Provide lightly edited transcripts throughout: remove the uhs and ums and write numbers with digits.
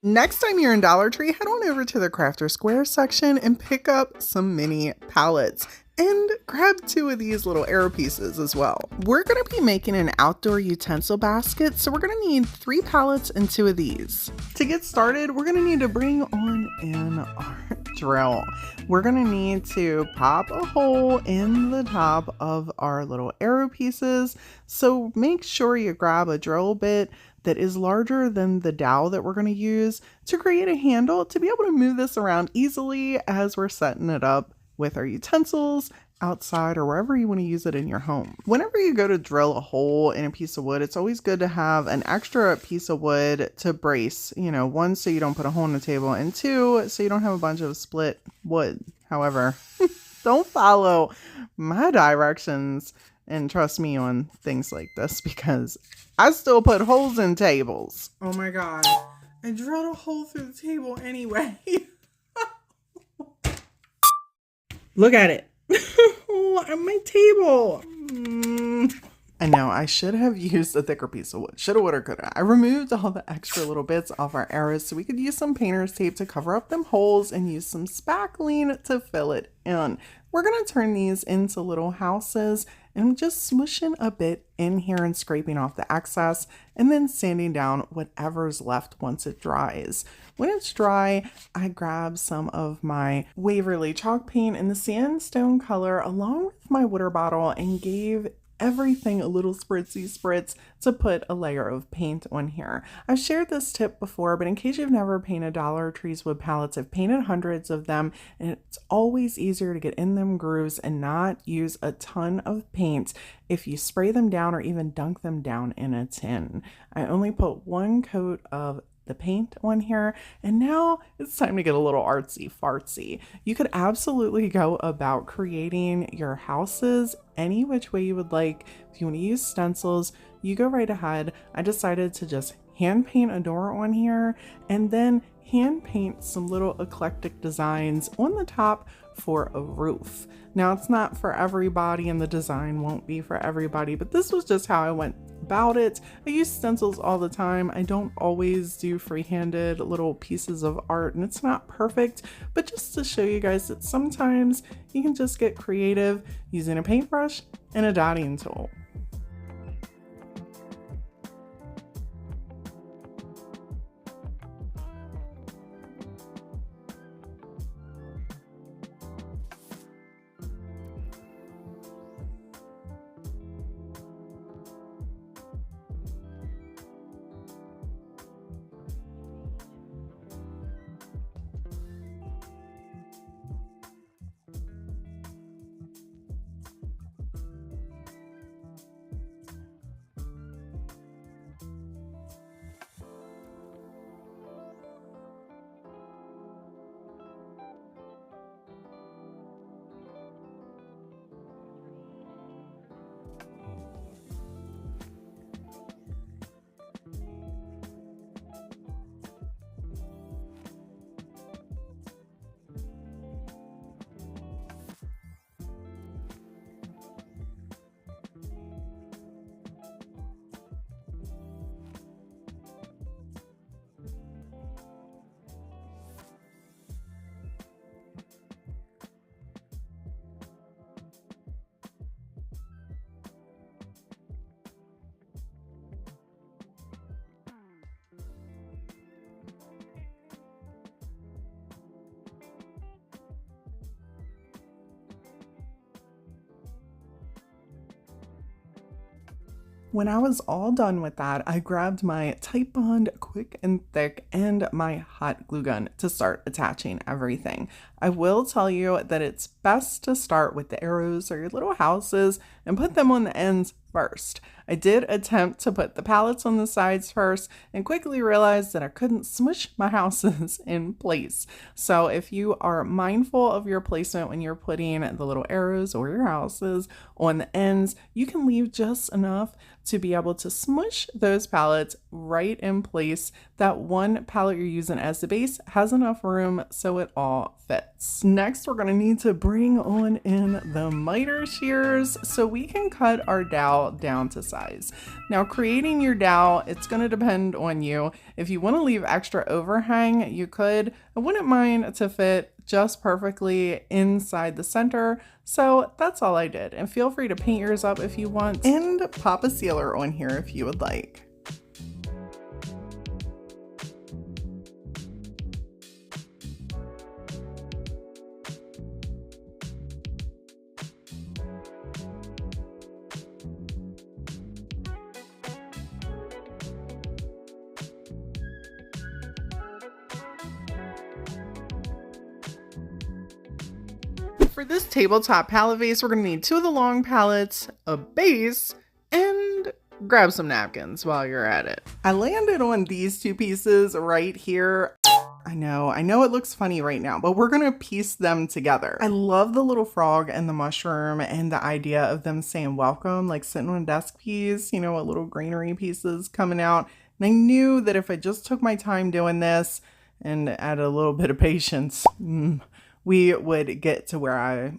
Next time you're in Dollar Tree, head on over to the Crafter Square section and pick up some mini pallets. And grab 2 of these little arrow pieces as well. We're going to be making an outdoor utensil basket, so we're going to need 3 pallets and 2 of these. To get started, we're going to need to bring on in our drill. We're going to need to pop a hole in the top of our little arrow pieces, so make sure you grab a drill bit that is larger than the dowel that we're going to use to create a handle to be able to move this around easily as we're setting it up with our utensils outside or wherever you want to use it in your home. Whenever you go to drill a hole in a piece of wood, it's always good to have an extra piece of wood to brace, 1, so you don't put a hole in the table, and 2, so you don't have a bunch of split wood. However, don't follow my directions and trust me on things like this, because I still put holes in tables. Oh my God, I drilled a hole through the table anyway. Look at it. On my table. I know I should have used a thicker piece of wood. Shoulda, woulda, coulda. I removed all the extra little bits off our arrows so we could use some painter's tape to cover up them holes and use some spackling to fill it in. We're going to turn these into little houses, and I'm just smushing a bit in here and scraping off the excess and then sanding down whatever's left once it dries. When it's dry, I grab some of my Waverly chalk paint in the sandstone color along with my water bottle and gave everything a little spritz to put a layer of paint on here. I've shared this tip before, but in case you've never painted Dollar Tree's wood pallets, I've painted hundreds of them, and it's always easier to get in them grooves and not use a ton of paint if you spray them down or even dunk them down in a tin. I only put 1 coat of the paint on here, and now it's time to get a little artsy fartsy. You could absolutely go about creating your houses any which way you would like. If you want to use stencils, you go right ahead. I decided to just hand paint a door on here and then hand paint some little eclectic designs on the top for a roof. Now, it's not for everybody and the design won't be for everybody, but this was just how I went about it. I use stencils all the time. I don't always do free-handed little pieces of art, and it's not perfect, but just to show you guys that sometimes you can just get creative using a paintbrush and a dotting tool. When I was all done with that, I grabbed my Titebond Quick and Thick and my hot glue gun to start attaching everything. I will tell you that it's best to start with the arrows or your little houses and put them on the ends first. I did attempt to put the pallets on the sides first and quickly realized that I couldn't smush my houses in place. So if you are mindful of your placement when you're putting the little arrows or your houses on the ends, you can leave just enough to be able to smush those pallets right in place. That one pallet you're using as the base has enough room so it all fits. bits. Next, we're gonna need to bring on in the miter shears so we can cut our dowel down to size. Now, creating your dowel, it's gonna depend on you. If you wanna leave extra overhang, you could. I wouldn't mind to fit just perfectly inside the center. So that's all I did. And feel free to paint yours up if you want and pop a sealer on here if you would like. For this tabletop pallet vase, we're going to need 2 of the long pallets, a base, and grab some napkins while you're at it. I landed on these 2 pieces right here. I know it looks funny right now, but we're going to piece them together. I love the little frog and the mushroom and the idea of them saying welcome, like sitting on a desk piece, you know, a little greenery pieces coming out. And I knew that if I just took my time doing this and added a little bit of patience, we would get to where I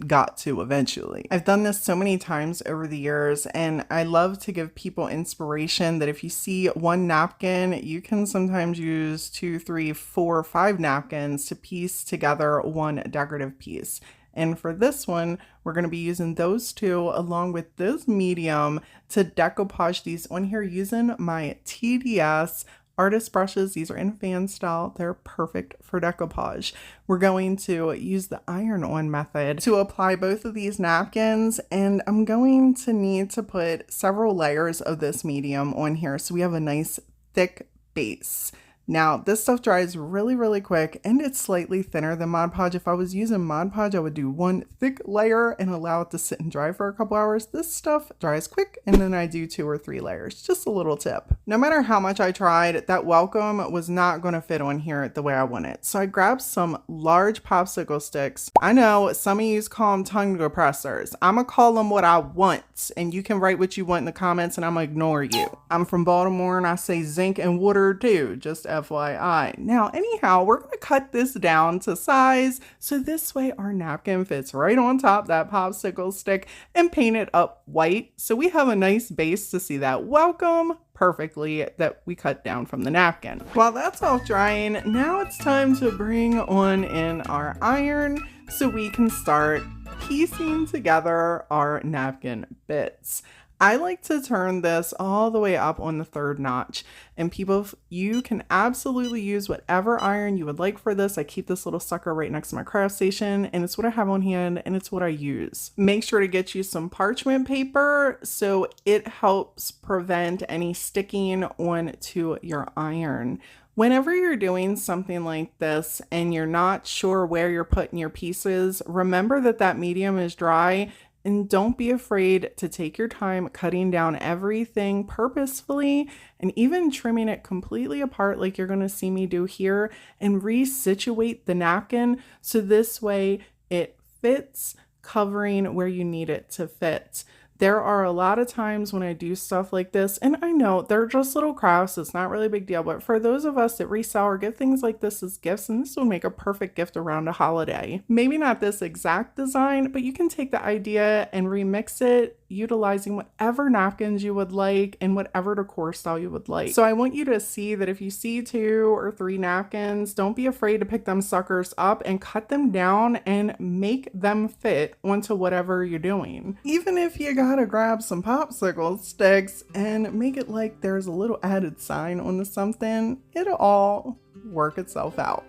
got to eventually. I've done this so many times over the years, and I love to give people inspiration that if you see one napkin, you can sometimes use 2, 3, 4, 5 napkins to piece together one decorative piece. And for this one, we're going to be using those 2 along with this medium to decoupage these on here using my TDS artist brushes. These are in fan style. They're perfect for decoupage. We're going to use the iron-on method to apply both of these napkins, and I'm going to need to put several layers of this medium on here so we have a nice thick base. Now, this stuff dries really, really quick, and it's slightly thinner than Mod Podge. If I was using Mod Podge, I would do 1 thick layer and allow it to sit and dry for a couple hours. This stuff dries quick, and then I do 2 or 3 layers. Just a little tip. No matter how much I tried, that welcome was not going to fit on here the way I want it. So I grabbed some large popsicle sticks. I know some of you call them tongue depressors. I'm going to call them what I want, and you can write what you want in the comments, and I'm going to ignore you. I'm from Baltimore, and I say zinc and water too, just FYI. Now, anyhow, we're going to cut this down to size so this way our napkin fits right on top that popsicle stick and paint it up white so we have a nice base to see that welcome perfectly that we cut down from the napkin. While that's all drying, now it's time to bring on in our iron so we can start piecing together our napkin bits. I like to turn this all the way up on the 3rd notch, and people, you can absolutely use whatever iron you would like for this. I keep this little sucker right next to my craft station, and it's what I have on hand, and it's what I use. Make sure to get you some parchment paper so it helps prevent any sticking onto your iron. Whenever you're doing something like this and you're not sure where you're putting your pieces, remember that that medium is dry. And don't be afraid to take your time cutting down everything purposefully and even trimming it completely apart like you're going to see me do here, and resituate the napkin so this way it fits, covering where you need it to fit. There are a lot of times when I do stuff like this, and I know they're just little crafts, it's not really a big deal, but for those of us that resell or give things like this as gifts, and this would make a perfect gift around a holiday. Maybe not this exact design, but you can take the idea and remix it utilizing whatever napkins you would like and whatever decor style you would like. So I want you to see that if you see 2 or 3 napkins, don't be afraid to pick them suckers up and cut them down and make them fit onto whatever you're doing. Even if you gotta grab some popsicle sticks and make it like there's a little added sign onto something, it'll all work itself out.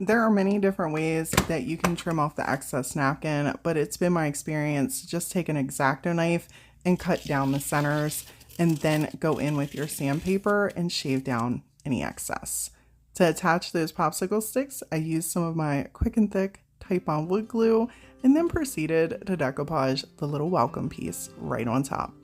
There are many different ways that you can trim off the excess napkin, but it's been my experience to just take an X-Acto knife and cut down the centers and then go in with your sandpaper and shave down any excess. To attach those popsicle sticks, I used some of my quick and thick Type-On wood glue and then proceeded to decoupage the little welcome piece right on top.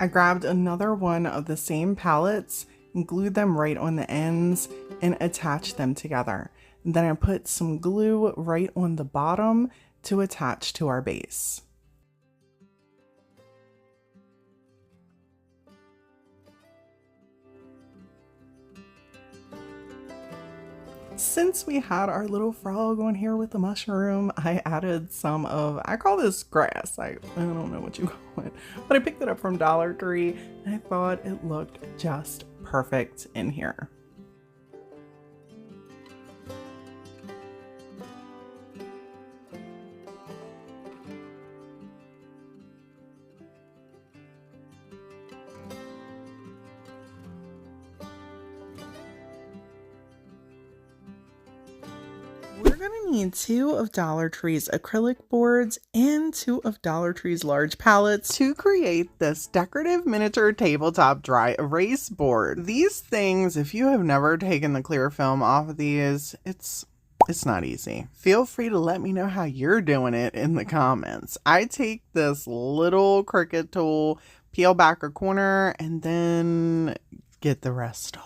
I grabbed another one of the same pallets and glued them right on the ends and attached them together. And then I put some glue right on the bottom to attach to our base. Since we had our little frog on here with the mushroom, I added some of, I call this grass. I don't know what you call it, but I picked it up from Dollar Tree and I thought it looked just perfect in here. We're gonna need 2 of Dollar Tree's acrylic boards and 2 of Dollar Tree's large pallets to create this decorative miniature tabletop dry erase board. These things, if you have never taken the clear film off of these, it's not easy. Feel free to let me know how you're doing it in the comments. I take this little Cricut tool, peel back a corner, and then get the rest off.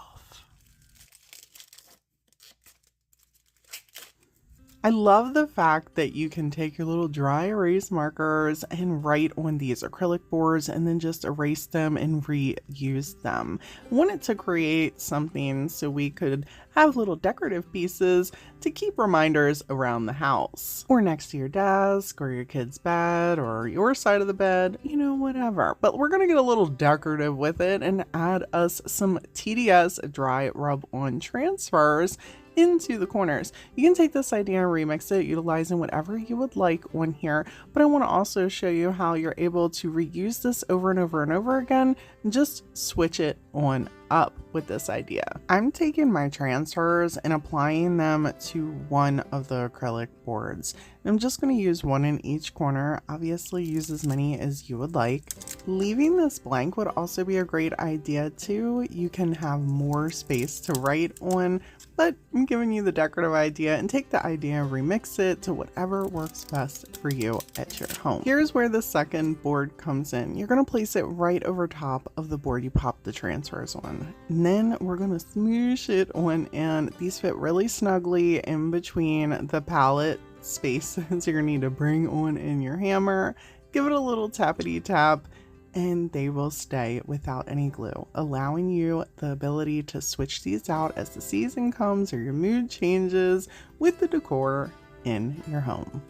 I love the fact that you can take your little dry erase markers and write on these acrylic boards and then just erase them and reuse them. I wanted to create something so we could have little decorative pieces to keep reminders around the house or next to your desk or your kid's bed or your side of the bed, you know, whatever. But we're going to get a little decorative with it and add us some TDS dry rub on transfers into the corners. You can take this idea and remix it utilizing whatever you would like on here, but I want to also show you how you're able to reuse this over and over and over again and just switch it on up with this idea. I'm taking my transfers and applying them to one of the acrylic boards. I'm just going to use one in each corner. Obviously use as many as you would like. Leaving this blank would also be a great idea too. You can have more space to write on, but I'm giving you the decorative idea and take the idea and remix it to whatever works best for you at your home. Here's where the second board comes in. You're going to place it right over top of the board you popped the transfers on. And then we're going to smoosh it on in. These fit really snugly in between the pallet spaces. You're going to need to bring on in your hammer, give it a little tappity tap, and they will stay without any glue, allowing you the ability to switch these out as the season comes or your mood changes with the decor in your home.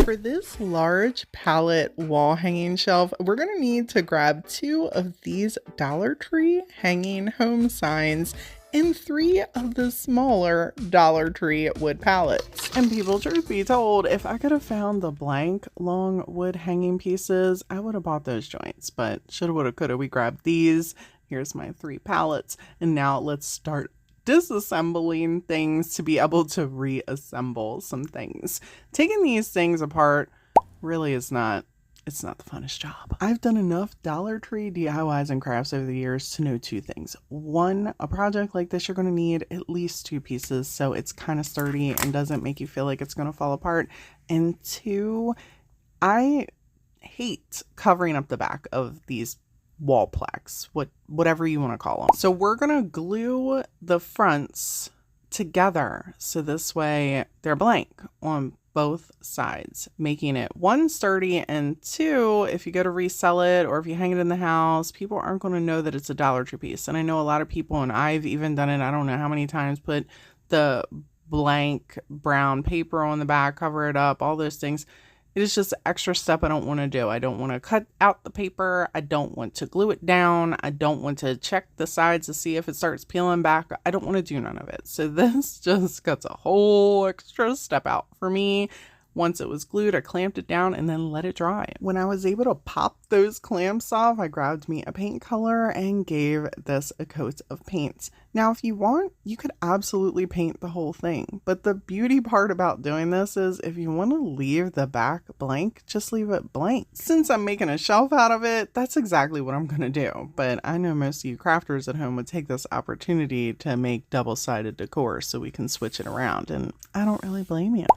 For this large pallet wall hanging shelf, we're going to need to grab 2 of these Dollar Tree hanging home signs and 3 of the smaller Dollar Tree wood pallets. And people, truth be told, if I could have found the blank long wood hanging pieces, I would have bought those joints, but shoulda, woulda, coulda. We grabbed these. Here's my 3 pallets. And now let's start disassembling things to be able to reassemble some things. Taking these things apart really is not, it's not the funnest job. I've done enough Dollar Tree DIYs and crafts over the years to know 2 things. 1, a project like this, you're going to need at least 2 pieces so it's kind of sturdy and doesn't make you feel like it's going to fall apart. And 2, I hate covering up the back of these wall plaques, whatever you want to call them. So we're gonna glue the fronts together so this way they're blank on both sides, making it 1, sturdy, and 2, if you go to resell it or if you hang it in the house, people aren't going to know that it's a Dollar Tree piece. And I know a lot of people, and I've even done it, I don't know how many times, put the blank brown paper on the back, cover it up, all those things. It is just an extra step I don't want to do. I don't want to cut out the paper. I don't want to glue it down. I don't want to check the sides to see if it starts peeling back. I don't want to do none of it. So this just cuts a whole extra step out for me. Once it was glued, I clamped it down and then let it dry. When I was able to pop those clamps off, I grabbed me a paint color and gave this a coat of paint. Now, if you want, you could absolutely paint the whole thing. But the beauty part about doing this is if you want to leave the back blank, just leave it blank. Since I'm making a shelf out of it, that's exactly what I'm going to do. But I know most of you crafters at home would take this opportunity to make double-sided decor so we can switch it around. And I don't really blame you.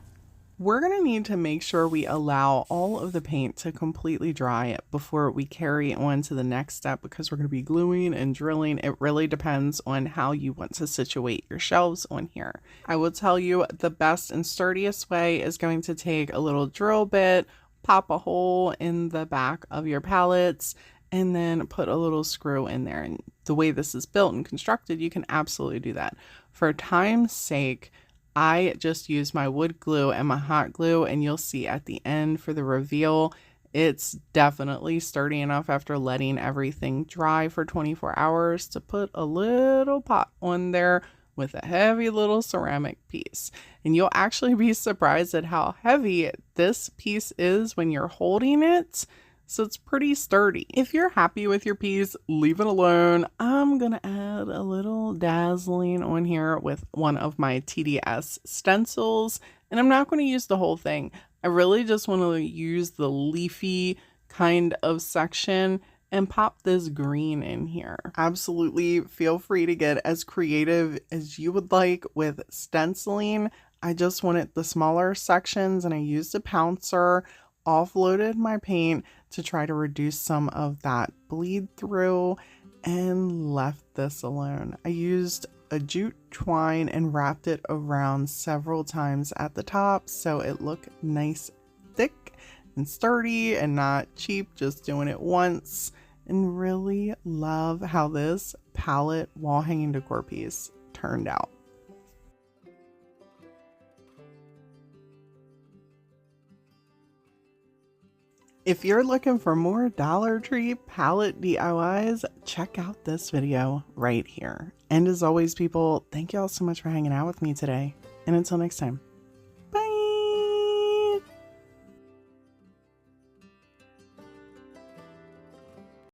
We're going to need to make sure we allow all of the paint to completely dry before we carry on to the next step, because we're going to be gluing and drilling. It really depends on how you want to situate your shelves on here. I will tell you the best and sturdiest way is going to take a little drill bit, pop a hole in the back of your pallets, and then put a little screw in there. And the way this is built and constructed, you can absolutely do that. For time's sake, I just use my wood glue and my hot glue, and you'll see at the end for the reveal, it's definitely sturdy enough after letting everything dry for 24 hours to put a little pot on there with a heavy little ceramic piece. And you'll actually be surprised at how heavy this piece is when you're holding it. So it's pretty sturdy. If you're happy with your piece, leave it alone. I'm gonna add a little dazzling on here with one of my TDS stencils, and I'm not gonna use the whole thing. I really just want to use the leafy kind of section and pop this green in here. Absolutely feel free to get as creative as you would like with stenciling. I just wanted the smaller sections, and I used a pouncer, offloaded my paint to try to reduce some of that bleed through, and left this alone. I used a jute twine and wrapped it around several times at the top so it looked nice, thick and sturdy and not cheap, just doing it once. And really love how this pallet wall hanging decor piece turned out. If you're looking for more Dollar Tree palette DIYs, check out this video right here. And as always, people, thank you all so much for hanging out with me today. And until next time.